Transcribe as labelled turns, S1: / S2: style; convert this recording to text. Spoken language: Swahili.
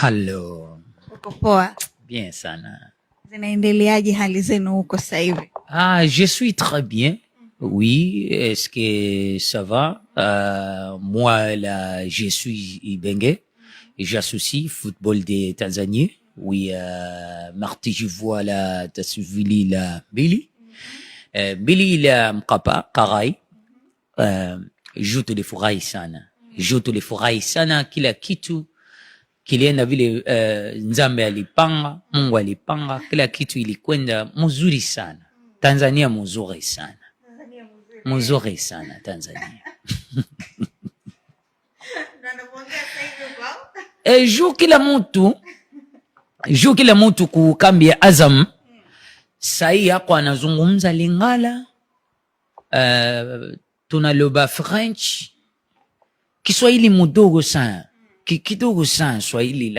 S1: Hello.
S2: Uko poa?
S1: Bien sana.
S2: Zinaendeleaje hali zenu huko sasa hivi?
S1: Je suis très bien. Oui, est-ce que ça va? Moi, là, je suis Ibenge. J'associe football de Tanzanie. Oui, Marti, je vois la tasvili la Billy. Billy la Mkapa, Karai. Joto le furahi sana. Joto le furahi sana kila kitu. Kilienda vile Nzambe alipanga, Mungu alipanga, kila kitu ilikwenda mzuri sana. Tanzania mzuri sana. Mzuri sana Tanzania. Juu kila mtu kukambi ya Azam sai yako anazungumza Lingala, tunaloba French, Kiswahili mudogo sana. Kidogo sana Swahili.